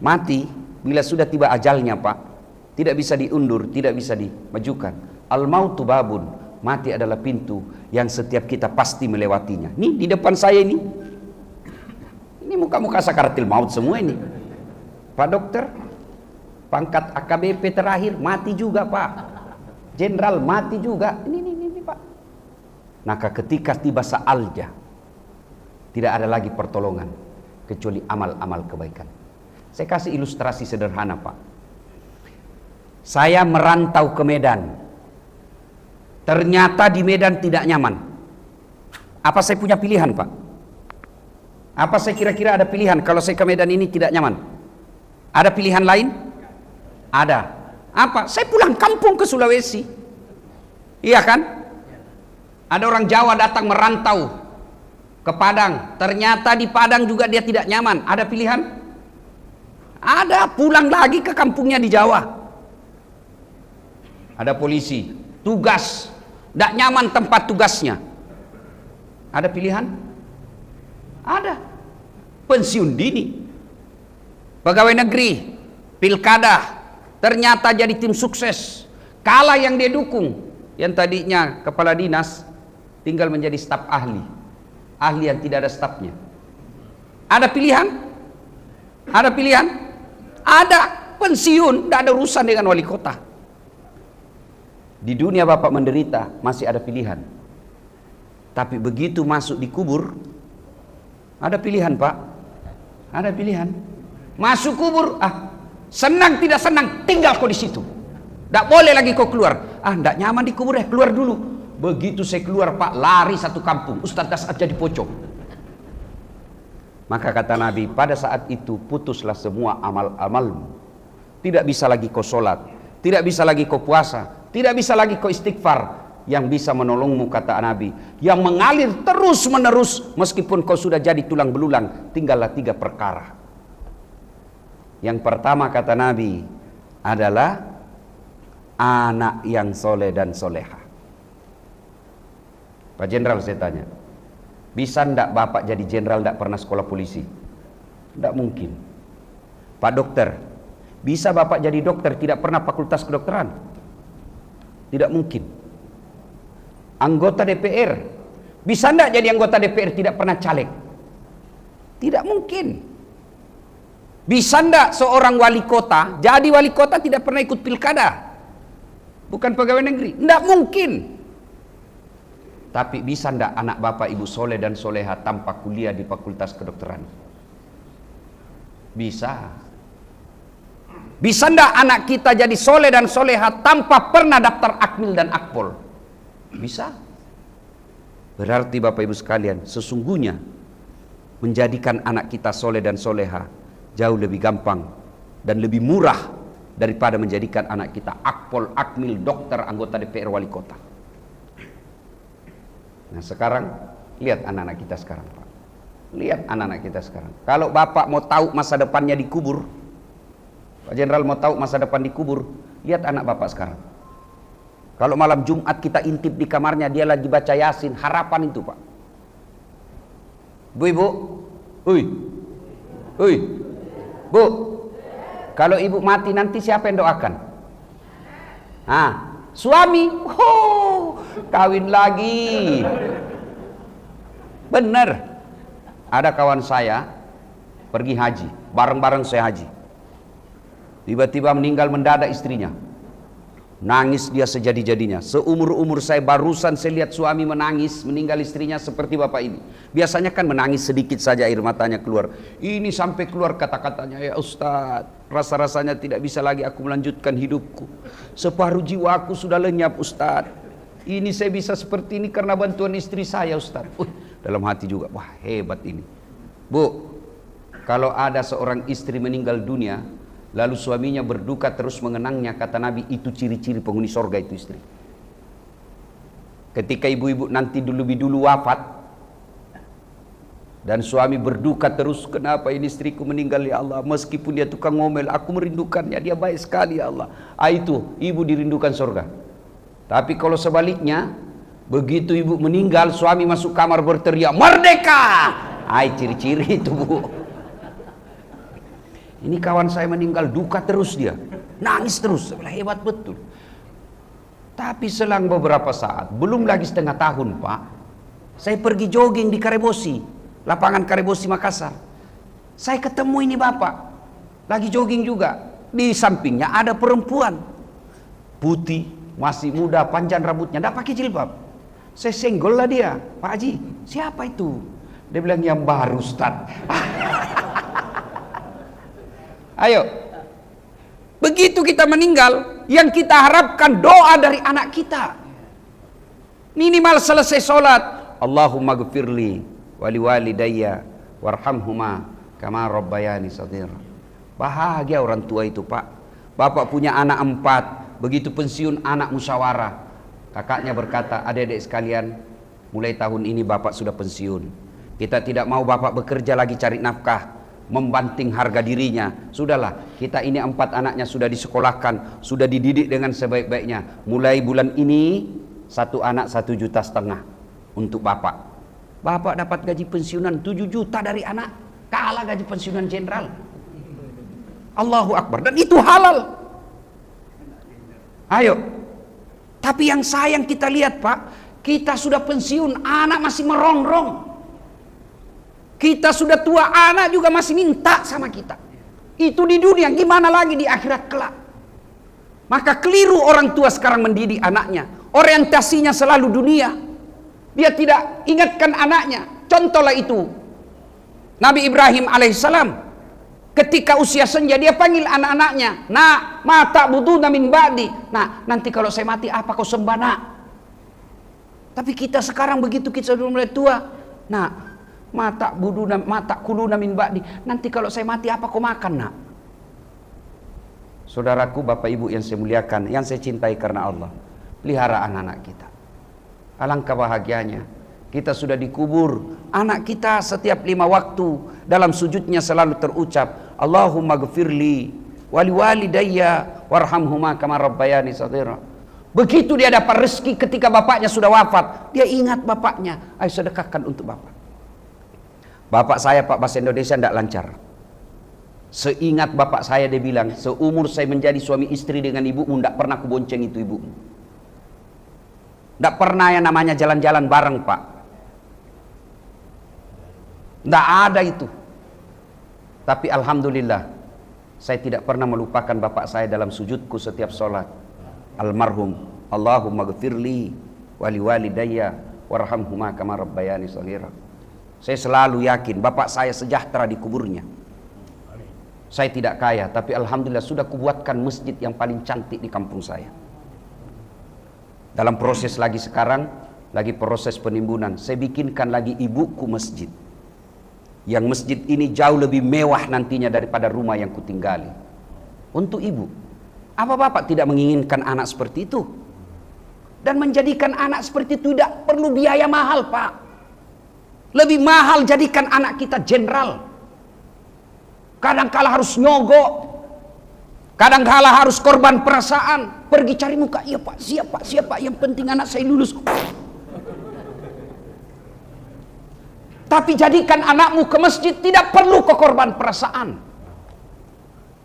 Mati bila sudah tiba ajalnya, Pak, tidak bisa diundur, tidak bisa dimajukan. Al-mautu babun, mati adalah pintu yang setiap kita pasti melewatinya. Nih di depan saya ini muka-muka sakaratil maut semua ini. Pak dokter, pangkat AKBP terakhir mati juga, Pak. Jenderal mati juga. Ini Pak. Maka ketika tiba saatnya, tidak ada lagi pertolongan kecuali amal-amal kebaikan. Saya kasih ilustrasi sederhana, Pak. Saya merantau ke Medan. Ternyata di Medan tidak nyaman. Apa saya punya pilihan, Pak? Apa saya kira-kira ada pilihan kalau saya ke Medan ini tidak nyaman? Ada pilihan lain? Ada. Apa? Saya pulang kampung ke Sulawesi. Iya kan? Ada orang Jawa datang merantau ke Padang. Ternyata di Padang juga dia tidak nyaman. Ada pilihan? Ada. Pulang lagi ke kampungnya di Jawa. Ada polisi, tugas, tidak nyaman tempat tugasnya. Ada pilihan? Ada. Pensiun dini. Pegawai negeri, pilkada, ternyata jadi tim sukses. Kalah yang dia dukung. Yang tadinya kepala dinas, tinggal menjadi staf ahli. Ahli yang tidak ada stafnya. Ada pilihan? Ada pilihan? Ada. Pensiun, tidak ada urusan dengan wali kota. Di dunia Bapak menderita, masih ada pilihan. Tapi begitu masuk di kubur, ada pilihan, Pak. Ada pilihan. Masuk kubur, senang tidak senang, tinggal kau di situ. Tidak boleh lagi kau keluar. Tidak nyaman di kubur, keluar dulu. Begitu saya keluar, Pak, lari satu kampung. Ustaz Kasat jadi pocong. Maka kata Nabi, pada saat itu putuslah semua amal-amalmu. Tidak bisa lagi kau sholat, tidak bisa lagi kau puasa, tidak bisa lagi kau istighfar. Yang bisa menolongmu, kata Nabi, yang mengalir terus menerus meskipun kau sudah jadi tulang belulang, tinggallah 3 perkara. Yang pertama, kata Nabi, adalah anak yang soleh dan soleha. Pak Jenderal, saya tanya, bisa ndak Bapak jadi jenderal ndak pernah sekolah polisi? Ndak mungkin. Pak Dokter, bisa Bapak jadi dokter tidak pernah fakultas kedokteran? Tidak mungkin. Anggota DPR, bisa ndak jadi anggota DPR tidak pernah caleg? Tidak mungkin. Bisa ndak seorang wali kota jadi wali kota tidak pernah ikut pilkada? Bukan pegawai negeri? Ndak mungkin. Tapi bisa ndak anak Bapak Ibu soleh dan soleha tanpa kuliah di fakultas kedokteran? Bisa. Bisa ndak anak kita jadi soleh dan soleha tanpa pernah daftar akmil dan akpol? Bisa. Berarti Bapak Ibu sekalian, sesungguhnya menjadikan anak kita soleh dan soleha jauh lebih gampang dan lebih murah daripada menjadikan anak kita akpol, akmil, dokter, anggota DPR, wali kota. Nah sekarang lihat anak-anak kita sekarang, Pak. Lihat anak-anak kita sekarang. Kalau Bapak mau tahu masa depannya di kubur, Pak Jenderal mau tahu masa depan di kubur, lihat anak Bapak sekarang. Kalau malam Jumat kita intip di kamarnya, dia lagi baca Yasin, harapan itu, Pak. Bu, Bu, kalau ibu mati nanti siapa yang doakan? Suami, kawin lagi. Bener. Ada kawan saya pergi haji, bareng-bareng saya haji. Tiba-tiba meninggal mendadak istrinya. Nangis dia sejadi-jadinya. Seumur-umur saya barusan saya lihat suami menangis meninggal istrinya seperti bapak ini. Biasanya kan menangis sedikit saja air matanya keluar. Ini sampai keluar kata-katanya, ya Ustaz, rasa-rasanya tidak bisa lagi aku melanjutkan hidupku. Separuh jiwaku sudah lenyap Ustaz. Ini saya bisa seperti ini karena bantuan istri saya Ustaz. Dalam hati juga, wah hebat ini. Bu, kalau ada seorang istri meninggal dunia lalu suaminya berduka terus mengenangnya, kata Nabi, itu ciri-ciri penghuni sorga itu istri. Ketika ibu-ibu nanti lebih dulu wafat dan suami berduka terus, kenapa ini istriku meninggal ya Allah, meskipun dia tukang ngomel aku merindukannya, dia baik sekali ya Allah. Itu ibu dirindukan sorga. Tapi kalau sebaliknya, begitu ibu meninggal suami masuk kamar berteriak merdeka, ciri-ciri itu Bu. Ini kawan saya meninggal, duka terus dia. Nangis terus, hebat betul. Tapi selang beberapa saat, belum lagi setengah tahun Pak, saya pergi jogging di Karebosi, lapangan Karebosi Makassar. Saya ketemu ini bapak, lagi jogging juga. Di sampingnya ada perempuan, putih, masih muda, panjang rambutnya, tidak pakai jilbab. Saya senggol lah dia, Pak Haji, siapa itu? Dia bilang, yang baru Ustaz. Ayo, begitu kita meninggal, yang kita harapkan doa dari anak kita. Minimal selesai sholat, Allahumma gfirli wali walidayya warhamhuma kama rabbayani shaghira. Bahagia orang tua itu Pak. Bapak punya anak 4, begitu pensiun anak musyawarah. Kakaknya berkata, adik-adik sekalian, mulai tahun ini bapak sudah pensiun. Kita tidak mau bapak bekerja lagi cari nafkah, membanting harga dirinya. Sudahlah, kita ini 4 anaknya sudah disekolahkan, sudah dididik dengan sebaik-baiknya. Mulai bulan ini 1 anak 1,5 juta untuk bapak. Bapak dapat gaji pensiunan 7 juta dari anak, kalah gaji pensiunan jenderal. Allahu Akbar. Dan itu halal. Ayo. Tapi yang sayang kita lihat Pak, kita sudah pensiun, anak masih merongrong. Kita sudah tua, anak juga masih minta sama kita. Itu di dunia, gimana lagi di akhirat kelak. Maka keliru orang tua sekarang mendidik anaknya. Orientasinya selalu dunia. Dia tidak ingatkan anaknya. Contohlah itu Nabi Ibrahim alaihissalam. Ketika usia senja dia panggil anak-anaknya, nak, mata buduna min ba'di. Nah, nanti kalau saya mati apa kau sembah nak? Tapi kita sekarang begitu kita sudah mulai tua, nak, mata kuluna min ba'di. Nanti kalau saya mati apa kau makan nak? Saudaraku, bapak ibu yang saya muliakan, yang saya cintai karena Allah, pelihara anak-anak kita. Alangkah bahagianya kita sudah dikubur, anak kita setiap 5 waktu dalam sujudnya selalu terucap, Allahumma gfirli wali walidayya warhamhuma kama rabbayani shaghira. Begitu dia dapat rezeki ketika bapaknya sudah wafat, dia ingat bapaknya, ayo sedekahkan untuk bapak. Bapak saya Pak bahasa Indonesia tidak lancar. Seingat bapak saya dia bilang, seumur saya menjadi suami istri dengan ibumu, tidak pernah kubonceng itu ibumu. Tidak pernah yang namanya jalan-jalan bareng Pak. Tidak ada itu. Tapi alhamdulillah, saya tidak pernah melupakan bapak saya dalam sujudku setiap sholat. Almarhum, Allahumma gfirli wali walidayya warhamhuma kama rabbayani shaghira. Saya selalu yakin bapak saya sejahtera di kuburnya. Saya tidak kaya, tapi alhamdulillah sudah kubuatkan masjid yang paling cantik di kampung saya. Dalam proses lagi sekarang, lagi proses penimbunan, saya bikinkan lagi ibuku masjid. Yang masjid ini jauh lebih mewah nantinya daripada rumah yang kutinggali. Untuk ibu. Apa bapak tidak menginginkan anak seperti itu? Dan menjadikan anak seperti itu tidak perlu biaya mahal Pak. Lebih mahal jadikan anak kita jenderal. Kadang-kala harus nyogok. Kadang-kala harus korban perasaan. Pergi cari muka, iya Pak, siapa, yang penting anak saya lulus. Tapi jadikan anakmu ke masjid, tidak perlu ke korban perasaan.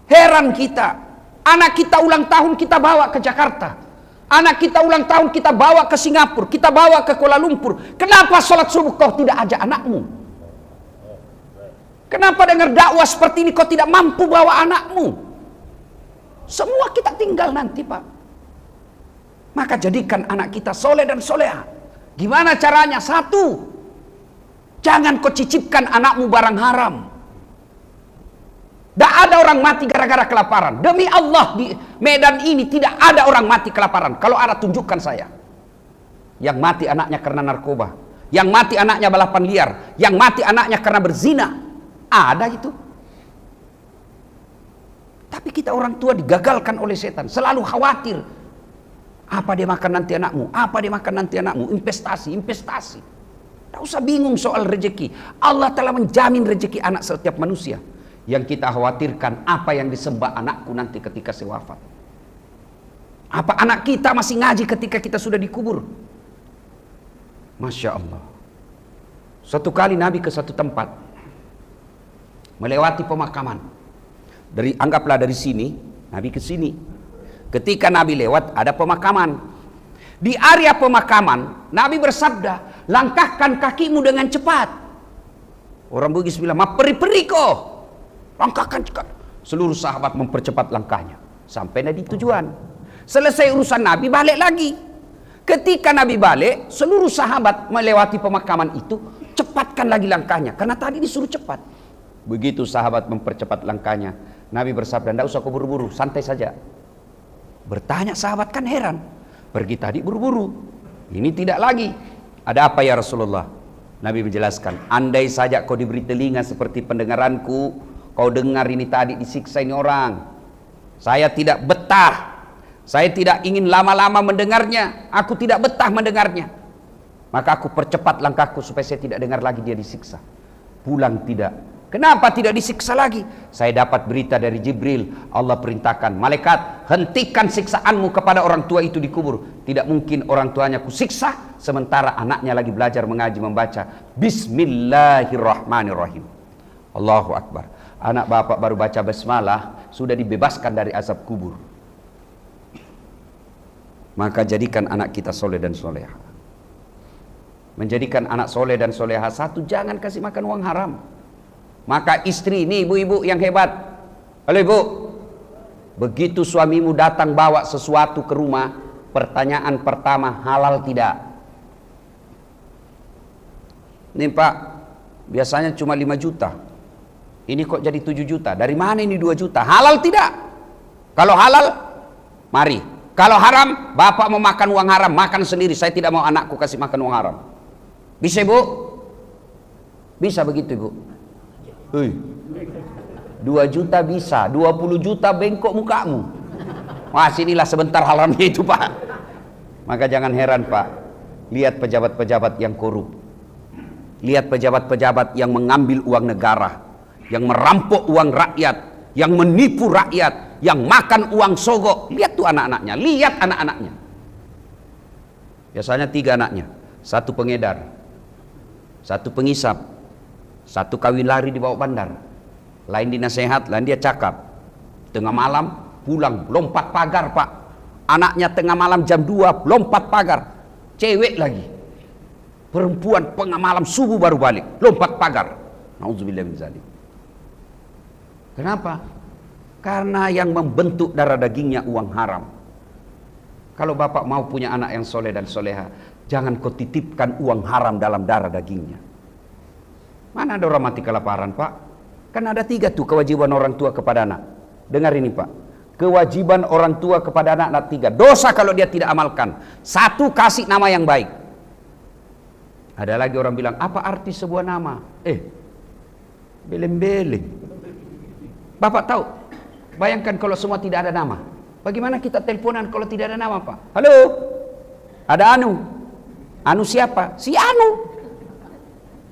Heran kita, anak kita ulang tahun kita bawa ke Jakarta, anak kita ulang tahun kita bawa ke Singapura, kita bawa ke Kuala Lumpur. Kenapa sholat subuh kau tidak ajak anakmu? Kenapa dengar dakwah seperti ini kau tidak mampu bawa anakmu? Semua kita tinggal nanti Pak. Maka jadikan anak kita soleh dan soleha. Gimana caranya? 1, jangan kau cicipkan anakmu barang haram. Tidak ada orang mati gara-gara kelaparan. Demi Allah di Medan ini tidak ada orang mati kelaparan. Kalau ada tunjukkan saya. Yang mati anaknya karena narkoba, yang mati anaknya balapan liar, yang mati anaknya karena berzina. Ada itu. Tapi kita orang tua digagalkan oleh setan. Selalu khawatir. Apa dia makan nanti anakmu? Apa dia makan nanti anakmu? Investasi. Tak usah bingung soal rezeki. Allah telah menjamin rezeki anak setiap manusia. Yang kita khawatirkan apa yang disembah anakku nanti ketika saya wafat. Apa anak kita masih ngaji ketika kita sudah dikubur? Masya Allah. Suatu kali Nabi ke satu tempat, melewati pemakaman. Anggaplah dari sini, Nabi ke sini. Ketika Nabi lewat, ada pemakaman. Di area pemakaman, Nabi bersabda, langkahkan kakimu dengan cepat. Orang Bugis bilang, ma peri-peri kok. Langkahkan cepat. Seluruh sahabat mempercepat langkahnya. Sampai di tujuan. Selesai urusan Nabi, balik lagi. Ketika Nabi balik, seluruh sahabat melewati pemakaman itu, cepatkan lagi langkahnya. Karena tadi disuruh cepat. Begitu sahabat mempercepat langkahnya, Nabi bersabda, tidak usah kau buru-buru, santai saja. Bertanya sahabat kan heran. Pergi tadi buru-buru, ini tidak lagi. Ada apa ya Rasulullah? Nabi menjelaskan, andai saja kau diberi telinga seperti pendengaranku, kau dengar ini tadi disiksa ini orang. Saya tidak betah. Saya tidak ingin lama-lama mendengarnya. Aku tidak betah mendengarnya. Maka aku percepat langkahku supaya saya tidak dengar lagi dia disiksa. Pulang tidak. Kenapa tidak disiksa lagi? Saya dapat berita dari Jibril. Allah perintahkan, malaikat, hentikan siksaanmu kepada orang tua itu di kubur. Tidak mungkin orang tuanya kusiksa sementara anaknya lagi belajar mengaji membaca Bismillahirrahmanirrahim. Allahu Akbar. Anak bapak baru baca basmalah sudah dibebaskan dari azab kubur. Maka jadikan anak kita soleh dan soleha. Menjadikan anak soleh dan soleha, satu, jangan kasih makan uang haram. Maka istri, ini ibu-ibu yang hebat. Halo ibu, begitu suamimu datang bawa sesuatu ke rumah, pertanyaan pertama, halal tidak? Ini pak, biasanya cuma 5 juta. Ini kok jadi 7 juta? Dari mana ini 2 juta? Halal tidak? Kalau halal, mari. Kalau haram, bapak mau makan uang haram, makan sendiri. Saya tidak mau anakku kasih makan uang haram. Bisa ibu? Bisa begitu ibu? 2 juta bisa, 20 juta bengkok mukamu. Wah, sinilah sebentar haramnya itu pak. Maka jangan heran pak, lihat pejabat-pejabat yang korup, lihat pejabat-pejabat yang mengambil uang negara, yang merampok uang rakyat, yang menipu rakyat, yang makan uang sogok. Lihat tuh anak-anaknya, lihat anak-anaknya. Biasanya 3 anaknya, 1 pengedar, 1 pengisap, 1 kawin lari di bawah bandar, lain dinasehat, lain dia cakap. Tengah malam pulang lompat pagar pak. Anaknya tengah malam jam 2 lompat pagar. Cewek lagi, perempuan tengah malam subuh baru balik, lompat pagar. Nauzubillah min zalik. Kenapa? Karena yang membentuk darah dagingnya uang haram. Kalau bapak mau punya anak yang soleh dan soleha, jangan kau titipkan uang haram dalam darah dagingnya. Mana ada orang mati kelaparan pak? Kan ada 3 tuh kewajiban orang tua kepada anak. Dengar ini pak, kewajiban orang tua kepada anak ada 3. Dosa kalau dia tidak amalkan. 1, kasih nama yang baik. Ada lagi orang bilang, apa arti sebuah nama? Beleng-beleng. Bapak tahu, bayangkan kalau semua tidak ada nama. Bagaimana kita teleponan kalau tidak ada nama pak? Halo, ada Anu. Anu siapa? Si Anu.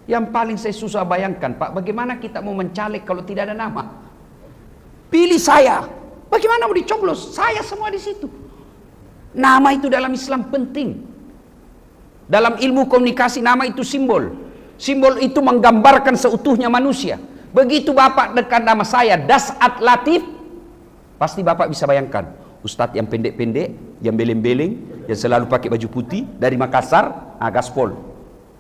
Yang paling saya susah bayangkan pak, bagaimana kita mau mencalek kalau tidak ada nama? Pilih saya. Bagaimana mau dicoblos? Saya semua di situ. Nama itu dalam Islam penting. Dalam ilmu komunikasi nama itu simbol. Simbol itu menggambarkan seutuhnya manusia. Begitu bapak dekat nama saya Dasat Latif, pasti bapak bisa bayangkan ustadz yang pendek-pendek, yang beleng-beleng, yang selalu pakai baju putih dari Makassar, Gaspol.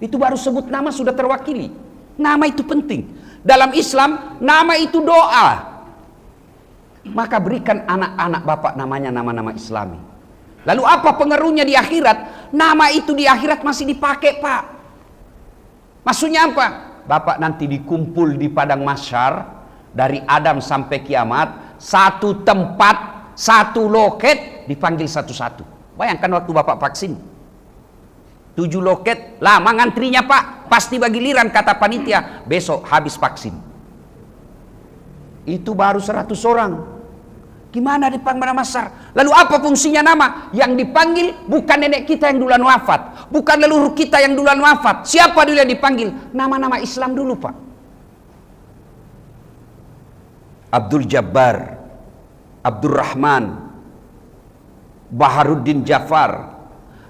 Itu baru sebut nama sudah terwakili. Nama itu penting. Dalam Islam, nama itu doa. Maka berikan anak-anak bapak namanya nama-nama Islami. Lalu apa pengaruhnya di akhirat? Nama itu di akhirat masih dipakai pak. Maksudnya apa? Bapak nanti dikumpul di padang mahsyar, dari Adam sampai kiamat, 1 tempat, 1 loket, dipanggil satu-satu. Bayangkan waktu bapak vaksin, 7 loket, lama ngantrinya pak. Pasti bagi giliran kata panitia, besok habis vaksin. Itu baru 100 orang. Gimana dipanggil mahsyar? Lalu apa fungsinya nama? Yang dipanggil bukan nenek kita yang duluan wafat, bukan leluhur kita yang duluan wafat. Siapa dulu yang dipanggil? Nama-nama Islam dulu pak. Abdul Jabbar, Abdurrahman, Baharuddin Jafar,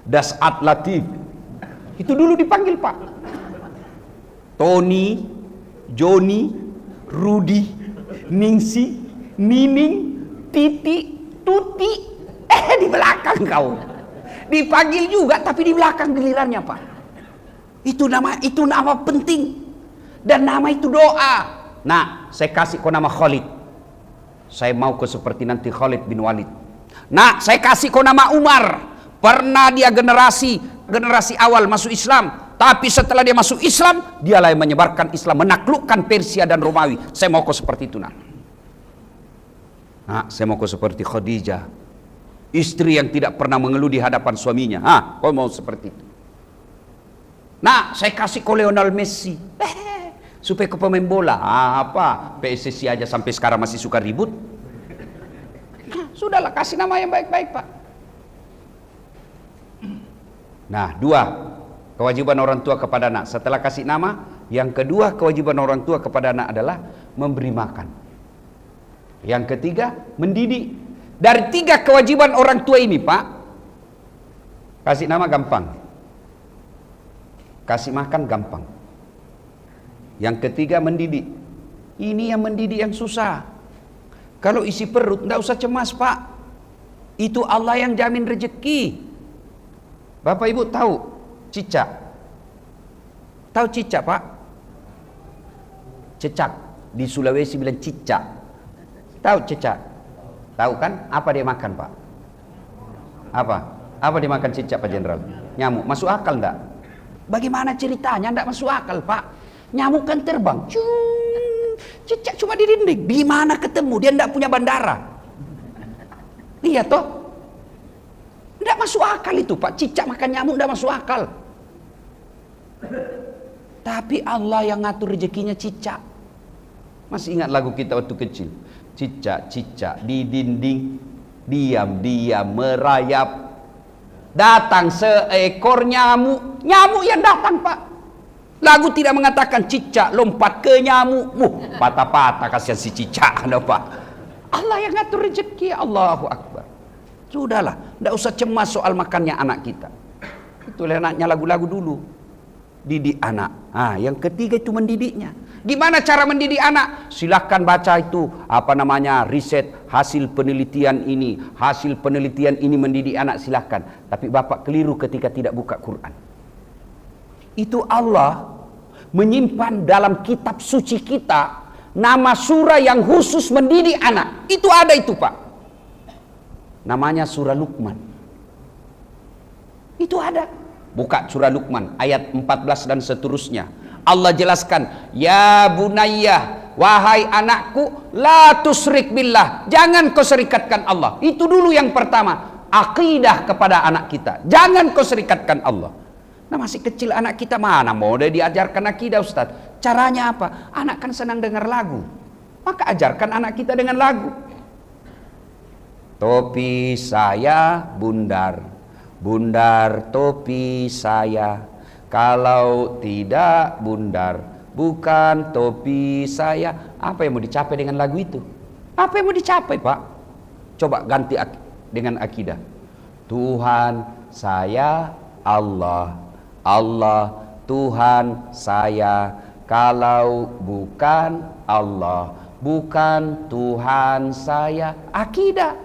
Dasat Latif. Itu dulu dipanggil pak. Tony, Joni, Rudi, Ningsi, Nining, Titi, Tuti. Di belakang kau. Dipanggil juga tapi di belakang gilirannya, Pak. Itu nama penting. Dan nama itu doa. Nah, saya kasih kau nama Khalid. Saya mau kau seperti nanti Khalid bin Walid. Nah, saya kasih kau nama Umar. Pernah dia generasi awal masuk Islam. Tapi setelah dia masuk Islam, dialah yang menyebarkan Islam, menaklukkan Persia dan Romawi. Saya mau kau seperti itu, nak. Nah, saya mau kau seperti Khadijah. Istri yang tidak pernah mengeluh di hadapan suaminya. Kau mau seperti itu. Nah, saya kasih kau Lionel Messi. Supaya kau pemain bola. Apa? PSSI aja sampai sekarang masih suka ribut. Nah, sudahlah, kasih nama yang baik-baik, Pak. Nah, 2, kewajiban orang tua kepada anak. Setelah kasih nama, yang kedua kewajiban orang tua kepada anak adalah memberi makan. Yang ketiga, mendidik. Dari 3 kewajiban orang tua ini, Pak, kasih nama gampang, kasih makan gampang. Yang ketiga, mendidik. Ini yang mendidik yang susah. Kalau isi perut, tidak usah cemas, Pak. Itu Allah yang jamin rezeki. Bapak Ibu tahu cicak? Tahu cicak, Pak? Cecak. Di Sulawesi bilang cicak. Tahu cicak? Tahu kan? Apa dia makan, Pak? Apa dia makan cicak, Pak Jenderal? Nyamuk. Masuk akal enggak? Bagaimana ceritanya enggak masuk akal, Pak? Nyamuk kan terbang. Cicak cuma di dinding. Di mana ketemu? Dia enggak punya bandara. Iya toh? Enggak masuk akal itu, Pak. Cicak makan nyamuk enggak masuk akal. Tapi Allah yang ngatur rezekinya cicak. Masih ingat lagu kita waktu kecil? Cicak-cicak di dinding, diam-diam merayap. Datang seekor nyamuk. Nyamuk yang datang, Pak. Lagu tidak mengatakan cicak lompat ke nyamuk. Patah-patah kasihan si cicak, Pak. Allah yang ngatur rezeki. Allahu Akbar. Sudahlah, tidak usah cemas soal makannya anak kita. Itulah enaknya lagu-lagu dulu. Didik anak. Yang ketiga itu mendidiknya. Gimana cara mendidik anak? Silahkan baca itu riset hasil penelitian ini. Hasil penelitian ini mendidik anak, silahkan. Tapi Bapak keliru ketika tidak buka Quran. Itu Allah menyimpan dalam kitab suci kita nama surah yang khusus mendidik anak. Itu ada itu, Pak. Namanya surah Luqman. Itu ada. Buka surah Luqman ayat 14 dan seterusnya. Allah jelaskan, ya bunayya, wahai anakku, la tusrik billah, jangan kau serikatkan Allah. Itu dulu yang pertama, akidah kepada anak kita, jangan kau serikatkan Allah. Nah, masih kecil anak kita, mana mau dia diajarkan akidah, Ustaz? Caranya apa? Anak kan senang dengar lagu, maka ajarkan anak kita dengan lagu. Topi saya bundar, bundar topi saya. Kalau tidak bundar, bukan topi saya. Apa yang mau dicapai dengan lagu itu? Apa yang mau dicapai, Pak? Coba ganti dengan akidah. Tuhan saya Allah, Allah Tuhan saya. Kalau bukan Allah, bukan Tuhan saya. Akidah.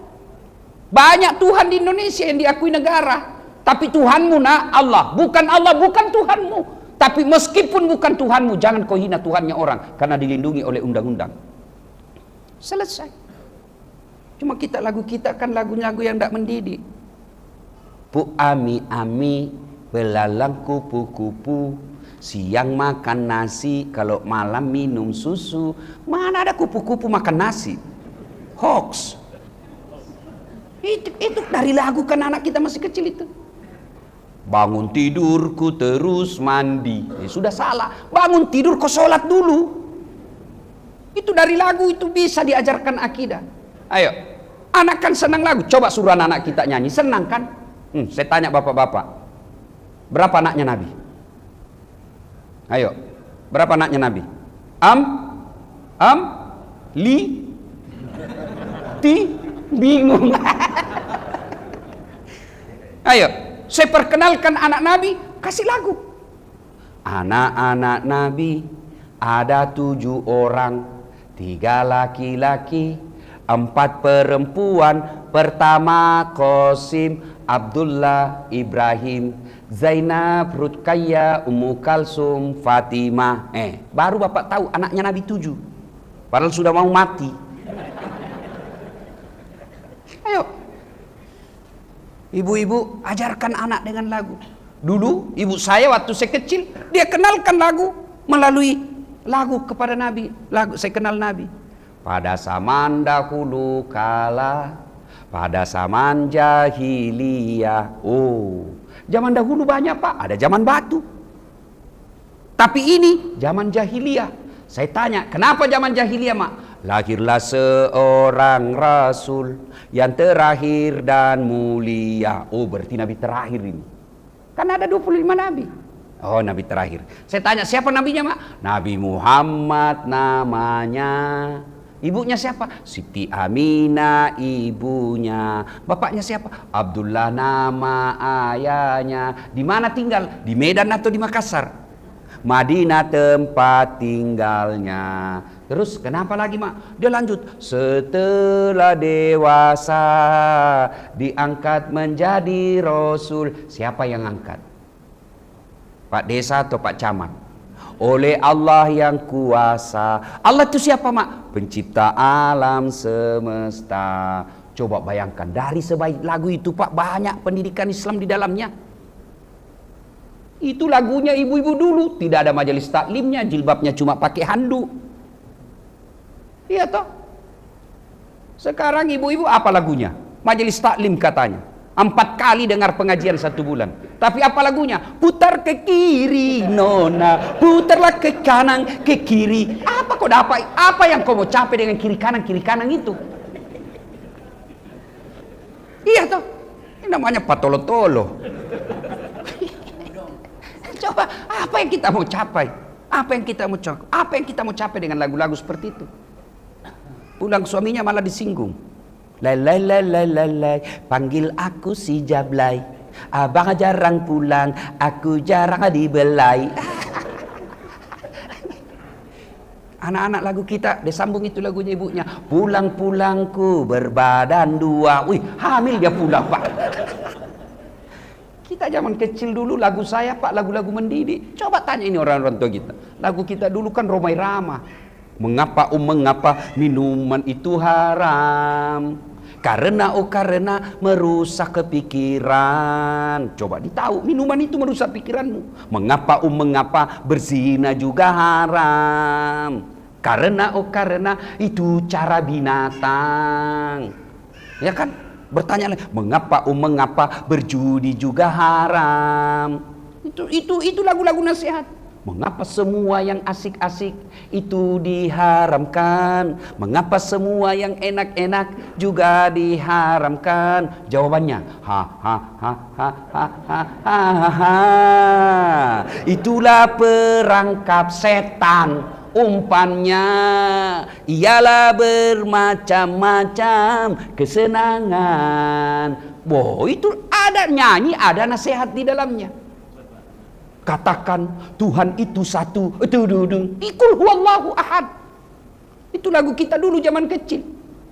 Banyak Tuhan di Indonesia yang diakui negara. Tapi Tuhanmu, nak, Allah. Bukan Allah, bukan Tuhanmu. Tapi meskipun bukan Tuhanmu, jangan kau hina Tuhannya orang. Karena dilindungi oleh undang-undang. Selesai. Cuma lagu kita kan lagu-lagu yang tidak mendidik. Bu ami-ami, belalang kupu-kupu. Siang makan nasi, kalau malam minum susu. Mana ada kupu-kupu makan nasi? Hoax. Itu dari lagu kan anak kita masih kecil itu. Bangun tidurku terus mandi. Sudah salah. Bangun tidur kau sholat dulu. Itu dari lagu itu bisa diajarkan akidah. Ayo. Anak kan senang lagu. Coba suruh anak kita nyanyi. Senang kan? Saya tanya bapak-bapak. Berapa anaknya Nabi? Ayo. Berapa anaknya Nabi? Bingung. Ayo. Saya perkenalkan anak Nabi, kasih lagu. Anak-anak Nabi ada 7 orang, 3 laki-laki, 4 perempuan, pertama Qasim, Abdullah, Ibrahim, Zainab, Ruqayyah, Ummu Kalsum, Fatimah. Baru bapak tahu anaknya Nabi 7. Padahal sudah mau mati. Ayo, ibu-ibu ajarkan anak dengan lagu. Dulu ibu saya waktu saya kecil, dia kenalkan lagu melalui lagu kepada Nabi. Lagu saya kenal Nabi. Pada zaman dahulu kala, pada zaman jahiliyah. Oh, zaman dahulu banyak pak, ada zaman batu. Tapi ini zaman jahiliyah. Saya tanya, kenapa zaman jahiliyah mak? Lahirlah seorang rasul yang terakhir dan mulia. Oh, berarti Nabi terakhir ini. Kan ada 25 Nabi. Oh, Nabi terakhir. Saya tanya, siapa nabinya mak? Nabi Muhammad namanya. Ibunya siapa? Siti Aminah ibunya. Bapaknya siapa? Abdullah nama ayahnya. Di mana tinggal? Di Medan atau di Makassar? Madinah tempat tinggalnya. Terus kenapa lagi mak? Dia lanjut. Setelah dewasa diangkat menjadi Rasul. Siapa yang angkat? Pak Desa atau Pak Camat? Oleh Allah yang kuasa. Allah itu siapa mak? Pencipta alam semesta. Coba bayangkan, dari sebaik lagu itu pak, banyak pendidikan Islam di dalamnya. Itu lagunya ibu-ibu dulu. Tidak ada majelis taklimnya, jilbabnya cuma pakai handuk. Iya toh. Sekarang ibu-ibu apa lagunya? Majelis taklim katanya. 4 kali dengar pengajian 1 bulan. Tapi apa lagunya? Putar ke kiri nona, putarlah ke kanan, ke kiri. Apa kau dapat? Apa yang kau mau capai dengan kiri kanan itu? Iya toh. Ini namanya patolo-tolo. Coba, apa yang kita mau capai? Apa yang kita mau capai dengan lagu-lagu seperti itu? Pulang suaminya malah disinggung. Lai, panggil aku si Jablay. Abang jarang pulang, aku jarang dibelai. Anak-anak lagu kita, disambung itu lagunya ibunya. Pulang-pulangku berbadan 2. Wih, hamil dia pulang pak. Kita zaman kecil dulu lagu saya pak, lagu-lagu mendidik. Coba tanya ini orang-orang tua kita. Lagu kita dulu kan Romai Rama. Mengapa minuman itu haram? Karena merusak kepikiran. Coba ditahu, minuman itu merusak pikiranmu. Mengapa berzina juga haram? Karena itu cara binatang. Ya kan? Bertanya lagi, mengapa berjudi juga haram? Itu lagu-lagu nasihat. Mengapa semua yang asik-asik itu diharamkan? Mengapa semua yang enak-enak juga diharamkan? Jawabannya, itulah perangkap setan. Umpannya ialah bermacam-macam kesenangan. Wow, itu ada nyanyi, ada nasihat di dalamnya. Katakan Tuhan itu satu. Ikul huwallahu ahad. Itu lagu kita dulu zaman kecil.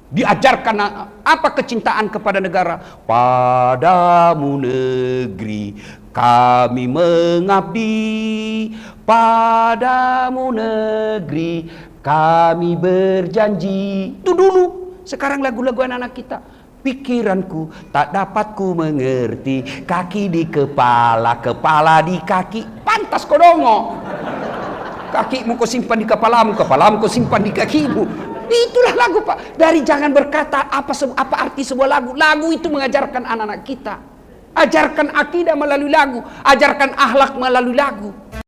Diajarkan apa kecintaan kepada negara. Padamu negeri kami mengabdi. Padamu negeri kami berjanji. Itu dulu. Sekarang lagu-lagu anak-anak kita. Pikiranku tak dapat ku mengerti, kaki di kepala, kepala di kaki. Pantas kau dongo. Kakimu kau simpan di kepalamu, kepalamu kau simpan di kakimu. Itulah lagu pak. Dari jangan berkata apa arti sebuah lagu. Lagu itu mengajarkan anak-anak kita. Ajarkan akidah melalui lagu, ajarkan akhlak melalui lagu.